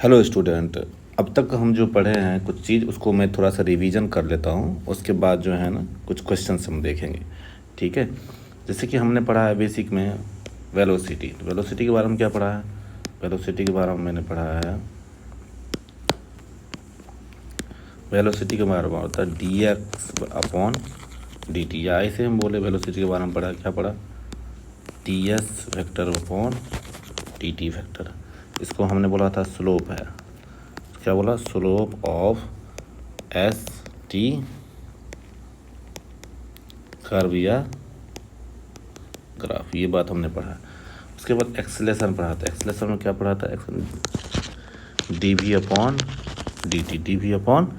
Hello student. अब तक हम जो पढ़े हैं कुछ चीज़ उसको मैं थोड़ा सा रिवीजन कर लेता हूँ, उसके बाद जो है ना कुछ क्वेश्चंस हम देखेंगे। ठीक है, जैसे कि हमने पढ़ा है बेसिक में वेलोसिटी। वेलोसिटी के बारे में क्या पढ़ा है? वेलोसिटी के बारे में मैंने पढ़ा है, वेलोसिटी के बारे में होता है D x upon D T, या ऐसे हम बोले वेलोसिटी के बारे में पढ़ा, क्या पढ़ा? T S vector upon T T vector. इसको हमने बोला था स्लोप है, क्या बोला? Slope of S T curve या ग्राफ, ये बात हमने पढ़ा। उसके बाद एक्सेलेरेशन पढ़ा था। एक्सेलेरेशन में क्या पढ़ा था? D V upon D T, D V upon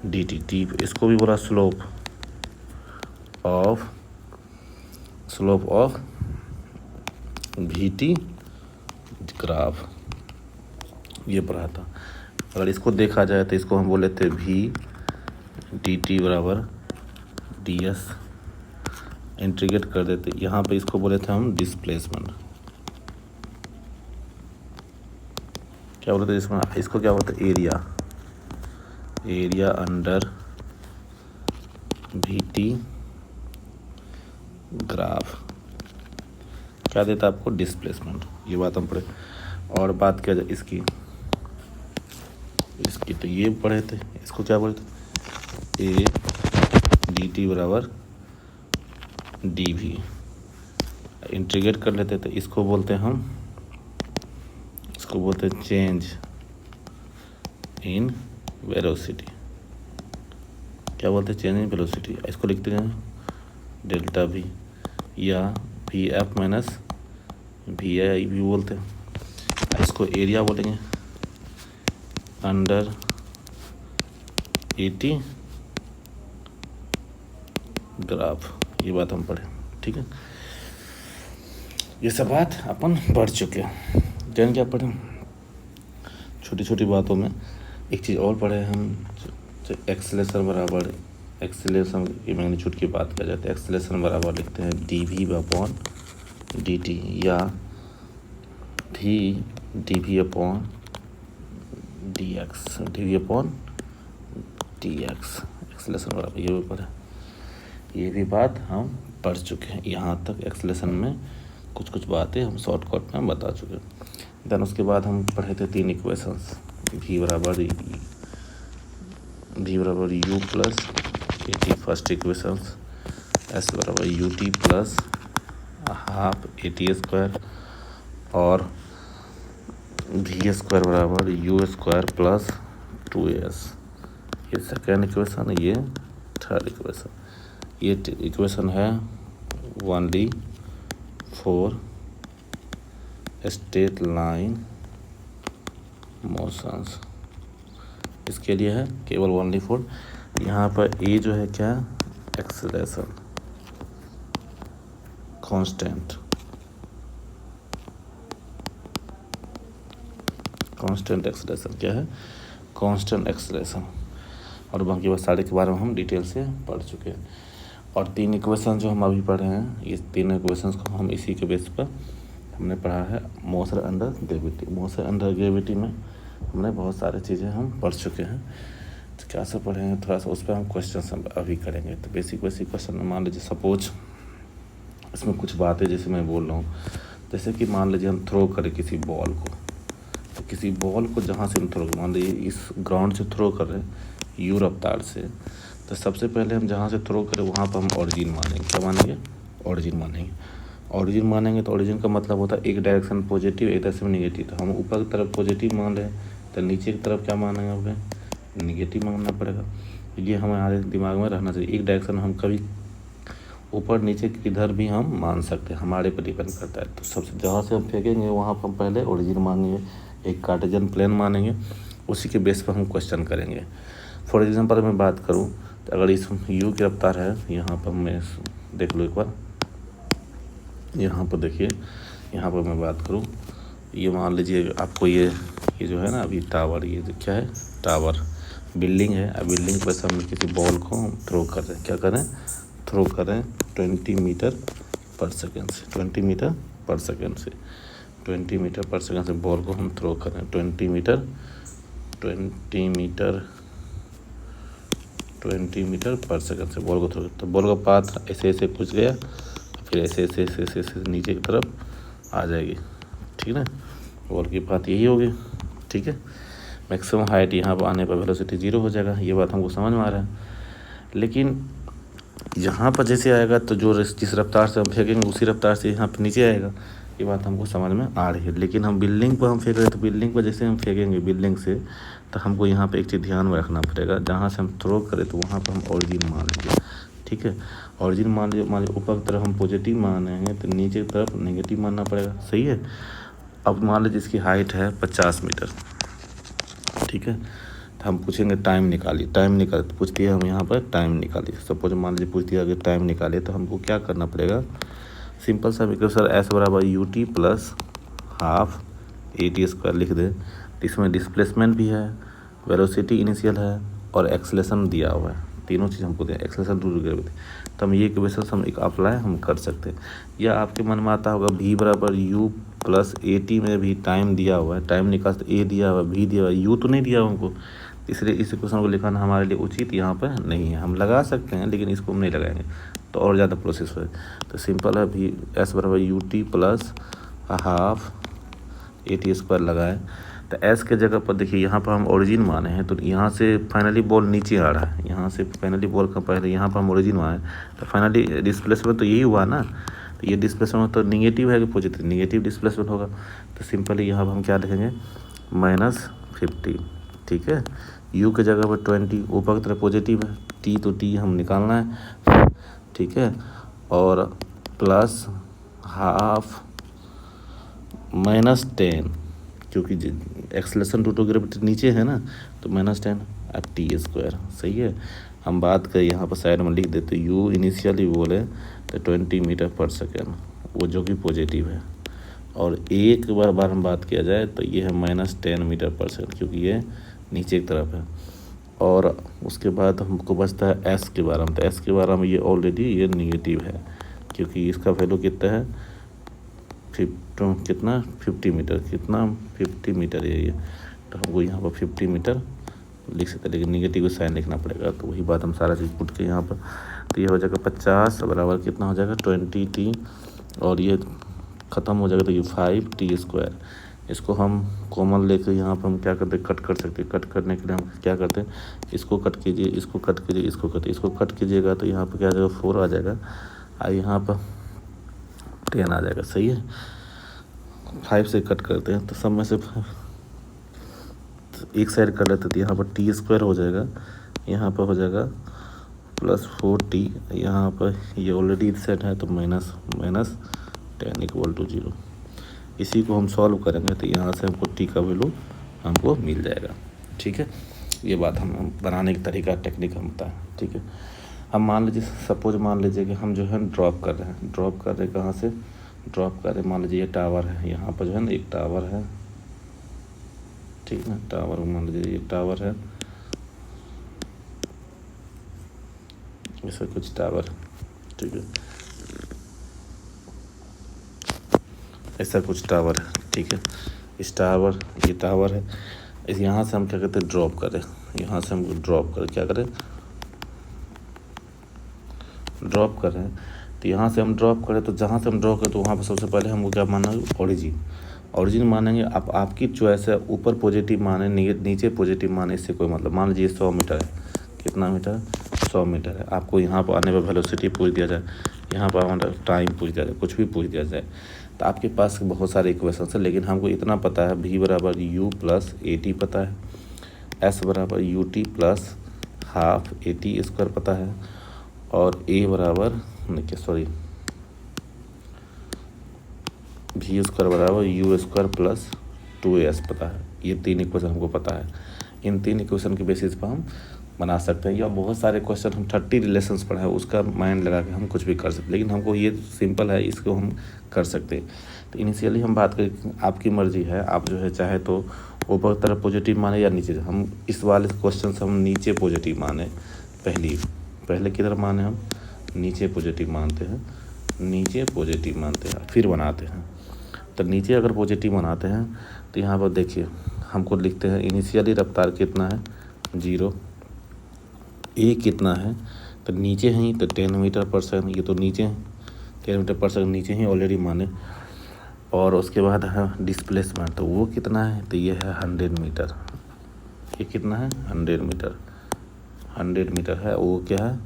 D T, T इसको भी बोला slope of V T graph, ये पढ़ा था। अगर इसको देखा जाए तो इसको हम बोले थे वी डी टी बराबर डी एस, इंटीग्रेट कर देते। यहाँ पे इसको बोले थे हम डिस्प्लेसमेंट, क्या बोलते थे इसमें? इसको क्या बोलते? Area under we T graph, क्या देता आपको? डिस्प्लेसमेंट। ये बात हम पढ़े। और बात किया जाए इसकी तो ये पढ़े थे। इसको क्या बोलते? ए डी टी बराबर डी वी, इंटीग्रेट कर लेते थे। इसको बोलते हैं चेंज इन वेलोसिटी। क्या बोलते हैं? Change in velocity. इसको लिखते हैं डेल्टा वी या वी एफ माइनस वी आई भी बोलते हैं। इसको एरिया बोलेंगे अंडर एटी ग्राफ, ये बात हम पढ़े। ठीक है, ये सब बात अपन पढ़ चुके हैं। देन क्या पढ़े? छोटी छोटी बातों में एक चीज़ और पढ़े हम, एक्सेलेरेशन बराबर, एक्सेलेरेशन की मैग्नीट्यूड की बात किया जाती है। एक्सेलेरेशन बराबर लिखते हैं D V upon D T या V D V upon D X, D V upon D X. Acceleration बराबर ये भी पढ़े, ये भी बात हम पढ़ चुके हैं। यहाँ तक एक्सेलेरेशन में कुछ बातें हम शॉर्टकट में बता चुके हैं। देन उसके बाद हम पढ़े थे 3 इक्वेशंस, वी बराबर U plus A T first equation, S बराबर U T plus half A T square, और वी स्क्वायर बराबर यू स्क्वायर प्लस 2as। ये सेकेंड इक्वेशन, ये थर्ड इक्वेशन। ये इक्वेशन है only for straight line motions, इसके लिए है केवल ओनली फॉर। यहाँ पर ए जो है क्या? एक्सेलरेशन कांस्टेंट एक्सेलरेशन क्या है? Constant acceleration. और बाकी बस सारे के बारे में हम डिटेल से पढ़ चुके हैं। और 3 इक्वेशन जो हम अभी पढ़े हैं, ये 3 इक्वेशंस को हम इसी के बेस पर हमने पढ़ा है। Motion under gravity, motion under gravity में हमने बहुत सारी चीज़ें हम पढ़ चुके हैं। तो क्या सब पढ़े हैं, थोड़ा सा उस पर हम क्वेश्चन हम अभी करेंगे। तो बेसिक क्वेश्चन में मान लीजिए सपोज इसमें कुछ बातें जैसे मैं बोल रहा हूँ, जैसे कि मान लीजिए हम थ्रो करें किसी बॉल को, तो किसी बॉल को जहाँ से हम थ्रो, मान लीजिए इस ग्राउंड से थ्रो कर रहे हैं यू रफ्तार से, तो सबसे पहले हम जहाँ से थ्रो करें वहाँ पर हम ओरिजिन मानेंगे। क्या मानेंगे? ओरिजिन मानेंगे। तो ओरिजिन का मतलब होता है एक डायरेक्शन पॉजिटिव, एक डायरेक्शन निगेटिव। तो हम ऊपर की तरफ पॉजिटिव मान रहे हैं, तो नीचे की तरफ क्या मानेंगे? हमें निगेटिव मानना पड़ेगा। ये हमारे दिमाग में रहना चाहिए। एक डायरेक्शन हम कभी ऊपर नीचे किधर भी हम मान सकते हैं, हमारे पर डिपेंड करता है। तो सबसे जहाँ से हम फेंकेंगे वहाँ पर हम पहले ओरिजिन मानेंगे, एक कार्टेशियन प्लेन मानेंगे, उसी के बेस पर हम क्वेश्चन करेंगे। फॉर एग्जांपल मैं बात करूं तो अगर इस यू की रफ्तार है, यहाँ पर मैं देख लो एक बार, यहाँ पर देखिए, यहाँ पर मैं बात करूं, ये मान लीजिए आपको ये जो है ना अभी टावर, ये क्या है? टावर बिल्डिंग है। अब बिल्डिंग पर से हम किसी बॉल को थ्रो कर रहे हैं, क्या करें? थ्रो करें 20 मीटर पर सेकेंड से, 20 मीटर पर सेकेंड से, 20 मीटर पर सेकेंड से बॉल को हम थ्रो करें 20 मीटर 20 मीटर पर सेकंड से बॉल को थ्रो, तो बॉल का पाथ ऐसे ऐसे कुछ गया, फिर ऐसे ऐसे ऐसे ऐसे ऐसे नीचे की तरफ आ जाएगी, ठीक है ना। बॉल की पाथ यही होगी, ठीक है। मैक्सिमम हाइट यहाँ पर आने पर वेलोसिटी 0 हो जाएगा, ये बात हमको समझ में आ रहा है। लेकिन यहाँ पर जैसे आएगा तो जो जिस रफ्तार से हम फेंकेंगे उसी रफ्तार से यहाँ पर नीचे आएगा, ये बात हमको समझ में आ रही है। लेकिन हम बिल्डिंग पर हम फेंक रहे हैं, तो बिल्डिंग पर जैसे हम फेंकेंगे बिल्डिंग से, तो हमको यहाँ पे एक चीज़ ध्यान में रखना पड़ेगा, जहाँ से हम थ्रो करें तो वहाँ पर हम ओरिजिन मान लेंगे, ठीक है। ओरिजिन मान लीजिए ऊपर की तरफ हम पॉजिटिव मानेंगे तो नीचे की तरफ नेगेटिव मानना पड़ेगा, सही है। अब मान लीजिए इसकी हाइट है 50 मीटर, ठीक है। तो हम पूछेंगे टाइम निकालिए, टाइम निकाल पूछती है हम यहाँ पर टाइम निकालिए। सपोज मान लीजिए पूछती है अगर टाइम निकालिए, तो हमको क्या करना पड़ेगा, सिंपल सा इक्वेशन एस बराबर U T plus half A T square लिख दे। इसमें डिस्प्लेसमेंट भी है, वेलोसिटी इनिशियल है और एक्सेलेरेशन दिया हुआ है, तीनों चीज़ हमको दिया, एक्सेलेरेशन टू ग्रेविटी। तो हम ये इक्वेशन हम एक अप्लाई हम कर सकते हैं। या आपके मन में आता होगा v बराबर यू प्लस ए टी में भी टाइम दिया हुआ है, टाइम निकाल तो ए दिया हुआ है, v दिया हुआ है, यू तो नहीं दिया हुआ हमको, इसलिए इस इक्वेशन को लिखाना हमारे लिए उचित यहाँ पर नहीं है। हम लगा सकते हैं लेकिन इसको हम नहीं लगाएंगे तो और ज़्यादा प्रोसेस है। तो सिंपल है भी एस बराबर U T plus half A T square लगाए। तो एस के जगह पर देखिए यहाँ पर हम ओरिजिन माने हैं, तो यहाँ से फाइनली बॉल नीचे आ रहा है, यहाँ से फाइनली बॉल का पहले यहाँ पर हम ओरिजिन माने, तो फाइनली डिस्प्लेसमेंट तो यही हुआ ना। तो ये डिस्प्लेसमेंट तो निगेटिव है कि पॉजिटिव, निगेटिव डिस्प्लेसमेंट होगा। तो सिंपली यहाँ पर हम क्या लिखेंगे -50, ठीक है। यू के जगह पर 20, ऊपर की तरफ पॉजिटिव है, टी तो टी हम निकालना है, ठीक है। और प्लस हाफ -10, क्योंकि एक्सेलेरेशन टू ग्रेविटी नीचे है ना, तो -10 अब टी स्क्वायर, सही है। हम बात करें यहाँ पर साइड में लिख देते, यू इनिशियली बोले तो 20 मीटर पर सेकेंड, वो जो कि पॉजिटिव है। और एक बार हम बात किया जाए तो ये है -10 मीटर पर सेकेंड, क्योंकि ये नीचे की तरफ है। और उसके बाद हमको बचता है एस के बारे में, तो एस के बारे में ये ऑलरेडी ये निगेटिव है, क्योंकि इसका वैल्यू कितना है 50 मीटर, कितना 50 मीटर है ये। तो हमको यहाँ पर 50 मीटर लिख सकते हैं, लेकिन निगेटिव साइन लिखना पड़ेगा। तो वही बात हम सारा चीज़ पुट के यहाँ पर, तो ये हो जाएगा 50 बराबर कितना हो जाएगा 20 टी, और ये ख़त्म हो जाएगा तो ये 5 टी स्क्वायर। इसको हम कॉमन लेकर यहाँ पर हम क्या करते हैं, कट कर सकते हैं। कट करने के लिए हम क्या करते हैं, इसको कट कीजिए, इसको कट कीजिए, इसको कट कीजिएगा, तो यहाँ पर क्या आ जाएगा 4 आ जाएगा, और यहाँ पर 10 आ जाएगा, सही है। 5 से कट करते हैं तो सब में से एक साइड कर लेते, तो यहाँ पर टी स्क्वायर हो जाएगा, यहाँ पर हो जाएगा +4t, यहाँ पर ये ऑलरेडी सेट है तो -10 = 0। इसी को हम सॉल्व करेंगे तो यहाँ से हमको टी का वैल्यू हमको मिल जाएगा, ठीक है। ये बात हम बनाने का तरीका टेक्निक हम बताएं, ठीक है। हम मान लीजिए सपोज मान लीजिए कि हम जो है ड्रॉप कर रहे हैं, कहाँ से ड्रॉप कर रहे हैं, मान लीजिए ये टावर है, यहाँ पर जो है ना एक टावर है, ठीक है। टावर मान लीजिए ये टावर है, ऐसा कुछ टावर, ठीक है, ऐसा कुछ टावर है, ठीक है। इस टावर, ये टावर है, इस यहाँ से हम क्या करते हैं ड्रॉप करें, यहाँ से हम ड्रॉप करें, क्या करें ड्रॉप कर रहे हैं। तो यहाँ से हम ड्रॉप करें, तो जहाँ से हम ड्रॉप करें तो वहाँ पर सबसे पहले हमको क्या मानना है, ओरिजिन मानेंगे। आप आपकी चॉइस है, ऊपर पॉजिटिव माने नीचे पॉजिटिव माने, इससे कोई मतलब। मान लीजिए 100 मीटर है, कितना मीटर, 100 मीटर है। आपको यहाँ पर आने पर वेलोसिटी पूछ दिया जाए, यहाँ पर हमारा टाइम पूछ दिया जाए, कुछ भी पूछ दिया जाए, तो आपके पास बहुत सारे इक्वेशन है, लेकिन हमको इतना पता है v बराबर यू प्लस ए टी पता है, s बराबर U T plus half A T square पता है, और a बराबर वी स्क्वायर बराबर यू स्क्वायर प्लस 2s पता है। ये 3 इक्वेशन हमको पता है। इन 3 इक्वेशन के बेसिस पर हम बना सकते हैं, या बहुत सारे क्वेश्चन हम 30 रिलेशंस पढ़े हैं, उसका माइंड लगा के हम कुछ भी कर सकते हैं, लेकिन हमको ये सिंपल है, इसको हम कर सकते हैं। तो इनिशियली हम बात करें, आपकी मर्जी है, आप जो है चाहे तो ऊपर तरफ पॉजिटिव माने या नीचे। हम इस वाले क्वेश्चन से हम नीचे पॉजिटिव माने, पहले किधर माने, हम नीचे पॉजिटिव मानते हैं, फिर बनाते हैं। तो नीचे अगर पॉजिटिव बनाते हैं तो यहाँ पर देखिए हमको लिखते हैं इनिशियली रफ्तार कितना है 0, ए कितना है तो नीचे ही तो 10 मीटर पर सेकंड, ये तो नीचे 10 मीटर पर सेकंड नीचे ही ऑलरेडी माने। और उसके बाद है डिस्प्लेसमेंट, तो वो कितना है तो ये है 100 मीटर। ये कितना है 100 मीटर, 100 मीटर है। वो क्या है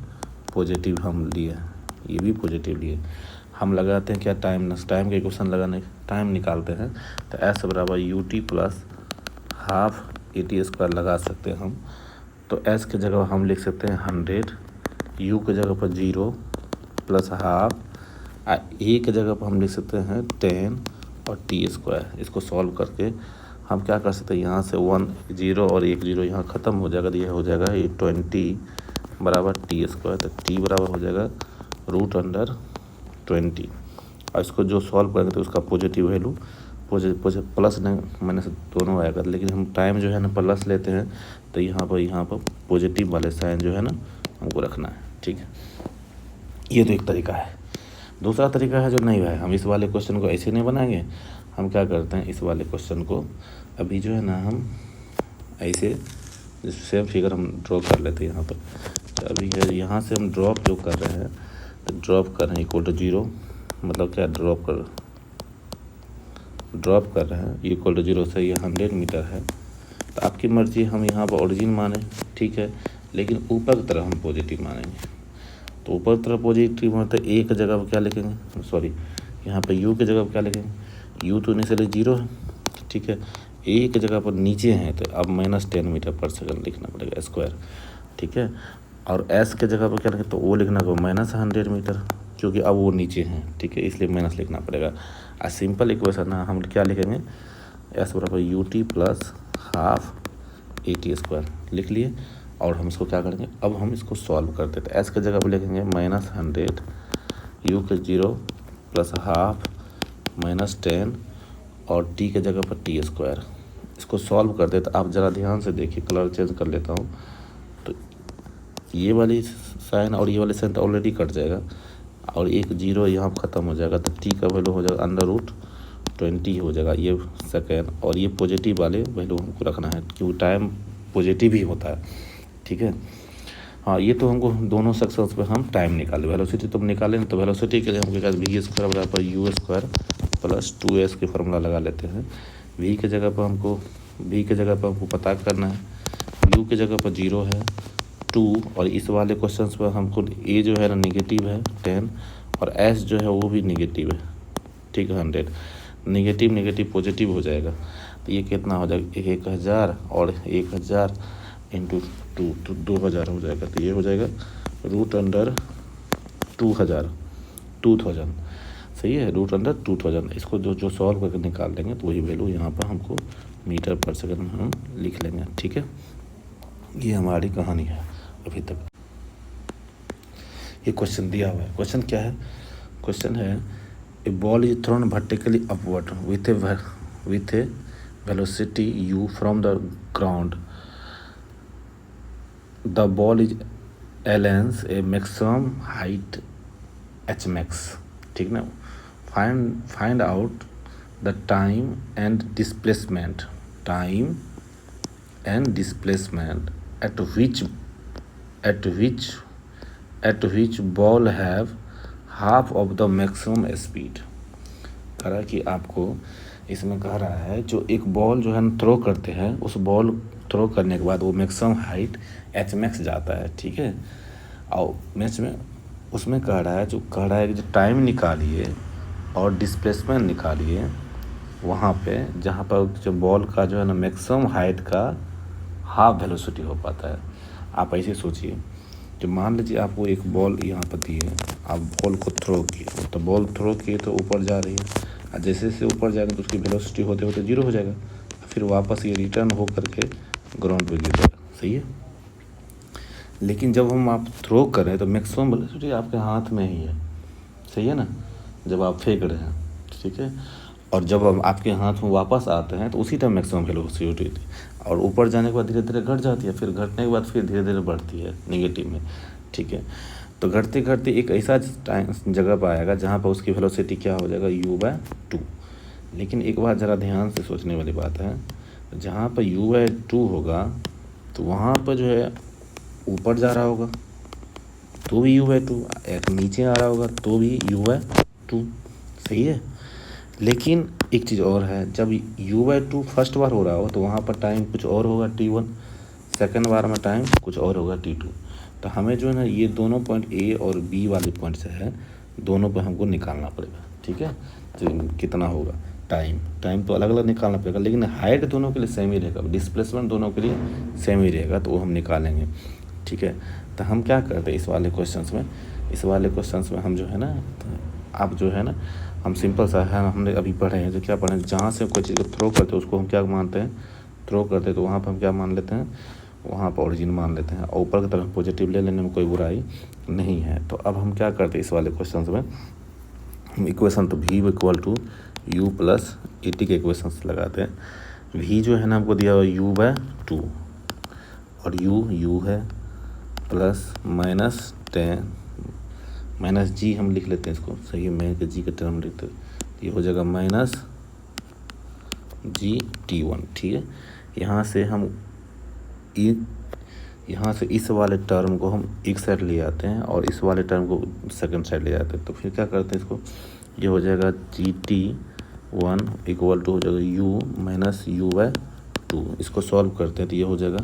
पॉजिटिव हम लिए, ये भी पॉजिटिव लिए। हम लगाते हैं क्या टाइम के क्वेश्चन लगाने टाइम निकालते हैं तो एस बराबर U T plus half A T square लगा सकते हैं हम। तो एस के जगह हम लिख सकते हैं 100, यू के जगह पर 0 प्लस हाफ, ए के जगह पर हम लिख सकते हैं 10 और टी स्क्वायर। इसको सॉल्व करके हम क्या कर सकते हैं, यहाँ से 1 0 और 1 0 यहाँ ख़त्म हो जाएगा, तो ये हो जाएगा ये 20 बराबर टी स्क्वायर। तो टी बराबर हो जाएगा √20। और इसको जो सॉल्व करेंगे तो उसका पॉजिटिव वैल्यू प्लस नहीं माइनस दोनों आएगा, लेकिन हम टाइम जो है ना प्लस लेते हैं तो यहाँ पर पॉजिटिव वाले साइन जो है ना हमको रखना है। ठीक है, ये तो एक तरीका है। दूसरा तरीका है जो नहीं है, हम इस वाले क्वेश्चन को ऐसे नहीं बनाएंगे। हम क्या करते हैं, इस वाले क्वेश्चन को अभी जो है ना हम ऐसे सेम फिगर हम ड्रॉ कर लेते हैं यहाँ पर। तो अभी यहाँ से हम ड्रॉप जो कर रहे हैं तो ड्रॉप कर रहे हैं इक्वल टू 0, मतलब क्या ड्रॉप कर रहे हैं इक्वल टू 0 से ये 100 मीटर है। तो आपकी मर्जी, हम यहाँ पर ओरिजिन माने ठीक है, लेकिन ऊपर की तरफ हम पॉजिटिव मानेंगे। तो ऊपर तरफ पॉजिटिव मतलब ए की जगह पर क्या लिखेंगे, सॉरी यहाँ पे यू की जगह पर क्या लिखेंगे, यू तो इनिशियली 0 है ठीक है, ए की जगह पर नीचे है तो अब -10 मीटर पर सेकंड लिखना पड़ेगा स्क्वायर। ठीक है, और एस के जगह पर क्या लिखें तो वो लिखना पड़ेगा -100 मीटर, क्योंकि अब वो नीचे हैं ठीक है, इसलिए माइनस लिखना पड़ेगा। आ सिंपल इक्वेशन है, हम क्या लिखेंगे एस बराबर U T plus half A T square लिख लिए। और हम इसको क्या करेंगे, अब हम इसको सॉल्व कर देते हैं। एस के जगह पर लिखेंगे -100, यू के 0 प्लस हाफ -10 और टी के जगह पर टी स्क्वायर। इसको सॉल्व कर देते। आप ज़रा ध्यान से देखिए, कलर चेंज कर लेता हूँ तो ये वाली साइन और ये वाली साइन तो ऑलरेडी कट जाएगा और एक 0 यहाँ ख़त्म हो जाएगा। तो टी का वैल्यू हो जाएगा √20 हो जाएगा ये सेकेंड। और ये पॉजिटिव वाले वैल्यू हमको रखना है क्योंकि टाइम पॉजिटिव ही होता है। ठीक है, हाँ ये तो हमको दोनों सेक्शंस पे हम टाइम निकाले। वेलोसिटी तो हम निकालें तो वेलोसिटी के लिए हमके पास वी स्क्वायर बराबर यू स्क्वायर प्लस 2s के फार्मूला लगा लेते हैं। वी के जगह पर हमको पता करना है, यू के जगह पर 0 है 2, और इस वाले क्वेश्चन पर हमको ए जो है ना निगेटिव है 10 और एस जो है वो भी निगेटिव है ठीक है 100। निगेटिव पॉजिटिव हो जाएगा तो ये कितना हो जाएगा 1000 और 1000 इंटू 2 तो 2000 हो जाएगा। तो ये हो जाएगा √2000 सही है, √2000। इसको जो सॉल्व करके निकाल लेंगे तो वही वैल्यू यहाँ पर हमको मीटर पर सेकंड में हम लिख लेंगे। ठीक है, ये हमारी कहानी है अभी तक। ये क्वेश्चन दिया हुआ है। क्वेश्चन क्या है, क्वेश्चन है a ball is thrown vertically upward with a velocity u from the ground. The ball is attains a maximum height h max। ठीक ना, find out the time and displacement at which ball have half of the maximum speed। कह रहा है कि आपको इसमें कह रहा है जो एक बॉल जो है थ्रो करते हैं, उस बॉल थ्रो करने के बाद वो मैक्सिमम हाइट h max जाता है। ठीक है, और मैच में उसमें कह रहा है कि जो टाइम निकालिए और डिस्प्लेसमेंट निकालिए वहाँ पे जहाँ पर जो बॉल का जो है ना मैक्सिमम हाइट का हाफ वेलोसिटी हो पाता है। आप ऐसे सोचिए कि मान लीजिए आपको एक बॉल यहाँ पर दी है, आप बॉल को थ्रो किए तो बॉल थ्रो किए तो ऊपर जा रही है, और जैसे जैसे ऊपर जाएगा तो उसकी वेलोसिटी होते होते 0 हो जाएगा, फिर वापस ये रिटर्न हो करके ग्राउंड पे गिर जाएगा। सही है, लेकिन जब हम आप थ्रो कर रहे हैं तो मैक्सिमम वेलोसिटी आपके हाथ में ही है। सही है ना, जब आप फेंक रहे हैं ठीक है, और जब हम आपके हाथ में वापस आते हैं तो उसी टाइम मैक्सिमम वेलोसिटी होती है, और ऊपर जाने के बाद धीरे धीरे घट जाती है, फिर घटने के बाद फिर धीरे धीरे बढ़ती है नेगेटिव में। ठीक है, तो घटते घटते एक ऐसा जगह पर आएगा जहाँ पर उसकी वेलोसिटी क्या हो जाएगा u/2। लेकिन एक बात ज़रा ध्यान से सोचने वाली बात है, जहाँ पर u/2 होगा तो वहाँ पर जो है ऊपर जा रहा होगा तो भी u/2, एक नीचे आ रहा होगा तो भी u/2, सही है। लेकिन एक चीज़ और है, जब u/2 फर्स्ट बार हो रहा हो तो वहाँ पर टाइम कुछ और होगा t1, सेकेंड बार में टाइम कुछ और होगा t2। तो हमें जो है ना ये दोनों पॉइंट ए और बी वाले पॉइंट से है, दोनों पर हमको निकालना पड़ेगा, ठीक है। तो कितना होगा टाइम तो अलग अलग निकालना पड़ेगा, लेकिन हाइट दोनों के लिए सेम ही रहेगा, डिस्प्लेसमेंट दोनों के लिए सेम ही रहेगा, तो वो हम निकालेंगे, ठीक है। तो हम क्या करते हैं इस वाले क्वेश्चंस में हम जो है ना, अब जो है ना हम सिंपल सा है, हमने अभी पढ़े हैं जो क्या पढ़े, जहाँ से कोई चीज़ को थ्रो करते हैं उसको हम क्या मानते हैं, थ्रो करते हैं, तो वहाँ पर हम क्या मान लेते हैं, वहाँ पर ओरिजिन मान लेते हैं, और ऊपर की तरफ पॉजिटिव ले लेने में कोई बुराई नहीं है। तो अब हम क्या करते हैं इस वाले क्वेश्चन में, हम इक्वेशन तो v = u प्लस ET के इक्वेशन लगाते हैं। v जो है ना हमको दिया हुआ u/2 और u है प्लस माइनस जी हम लिख लेते हैं इसको, सही है, मैं जी का टर्म लिखते हैं, ये हो जाएगा -g/t1, ठीक है। यहाँ से इस वाले टर्म को हम एक साइड ले आते हैं और इस वाले टर्म को सेकंड साइड ले जाते हैं, तो फिर क्या करते हैं इसको, ये हो जाएगा gt1 = हो जाएगा u - u/2। इसको सॉल्व करते हैं तो ये हो जाएगा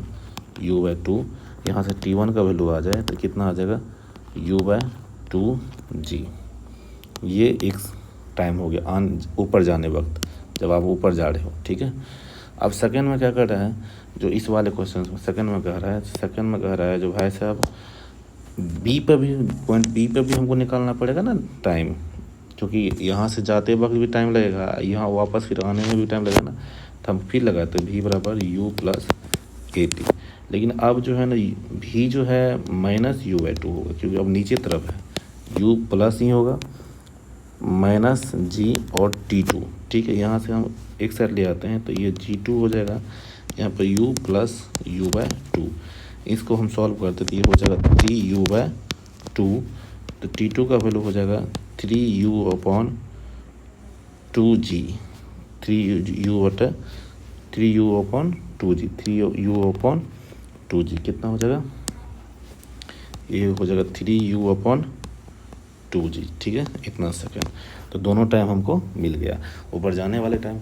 u/2, यहाँ से t1 का वैल्यू आ जाए तो कितना आ जाएगा u/2g। ये एक टाइम हो गया ऊपर जाने वक्त, जब आप ऊपर जा रहे हो, ठीक है। अब सेकंड में क्या कर रहा है, जो इस वाले क्वेश्चन में सेकंड में कह रहा है जो भाई साहब पॉइंट बी पे भी हमको निकालना पड़ेगा ना टाइम, क्योंकि यहाँ से जाते वक्त भी टाइम लगेगा, यहाँ वापस फिर आने में भी टाइम लगेगा ना, तो हम फिर लगाते हैं v = u प्लस AT। लेकिन अब जो है ना v जो है -u/2 होगा, क्योंकि अब नीचे तरफ है, u प्लस ही होगा -g और t2, ठीक है। यहाँ से हम एक साइड ले आते हैं तो ये g2 हो जाएगा, यहाँ पर u प्लस u/2, इसको हम सॉल्व करते तो ये हो जाएगा 3u/2, तो t2 का वैल्यू हो जाएगा 3u/2g, 3u/2g कितना हो जाएगा, ये हो जाएगा 3u/2g, ठीक है, इतना सेकेंड। तो दोनों टाइम हमको मिल गया, ऊपर जाने वाले टाइम।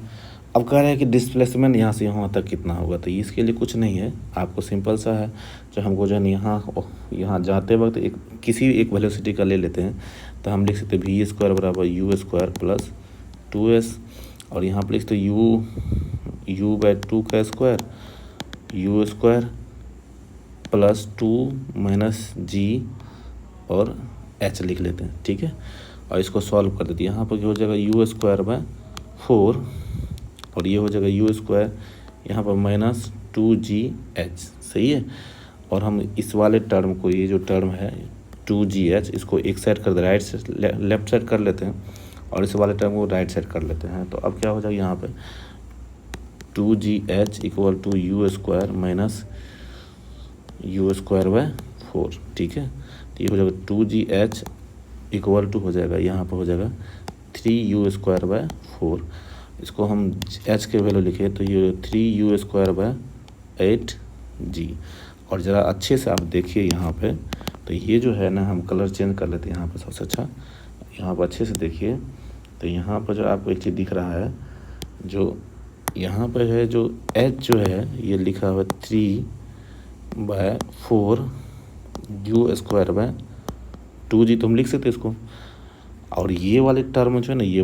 अब कह रहे हैं कि डिस्प्लेसमेंट यहाँ से यहाँ तक कितना होगा, तो इसके लिए कुछ नहीं है, आपको सिंपल सा है, जो हमको जो है यहाँ जाते वक्त किसी एक वेलोसिटी का ले लेते हैं, तो हम लिख सकते हैं v² = u² प्लस 2s, और यहाँ पर लिखते u/2 का स्क्वायर u² प्लस 2 - g और h लिख लेते हैं, ठीक है। और इसको सॉल्व कर देते हैं, यहाँ पर हो जाएगा u²/4 और ये हो जाएगा u², यहाँ पर -2gh, सही है। और हम इस वाले टर्म को, ये जो टर्म है 2gh, इसको एक साइड कर दे, लेफ्ट साइड कर लेते हैं, और इस वाले टर्म को राइट साइड कर लेते हैं, तो अब क्या हो जाएगा यहाँ पे 2gh = u²/4, ठीक है। तो ये हो जाएगा 2gh = हो जाएगा, यहाँ पर हो जाएगा 3u²/4, इसको हम h के वैल्यू लिखे तो ये 3u²/8g। और ज़रा अच्छे से आप देखिए यहाँ पे, तो ये जो है ना, हम कलर चेंज कर लेते हैं यहाँ पर सबसे अच्छा, यहाँ पर अच्छे से देखिए, तो यहाँ पर जो आपको एक चीज़ दिख रहा है, जो यहाँ पर है जो h जो है ये लिखा हुआ 3/4u²/2g, तो हम लिख सकते हैं इसको। और ये वाले टर्म जो है ना, ये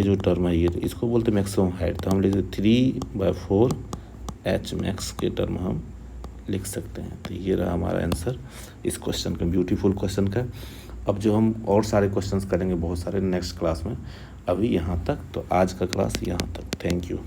जो टर्म है, ये इसको बोलते हैं मैक्सिमम हाइट, तो हम लिख सकते 3/4h मैक्स के टर्म हम लिख सकते हैं। तो ये रहा हमारा आंसर इस क्वेश्चन का, ब्यूटीफुल क्वेश्चन का। अब जो हम और सारे क्वेश्चंस करेंगे बहुत सारे नेक्स्ट क्लास में, अभी यहाँ तक, तो आज का क्लास यहाँ तक, थैंक यू।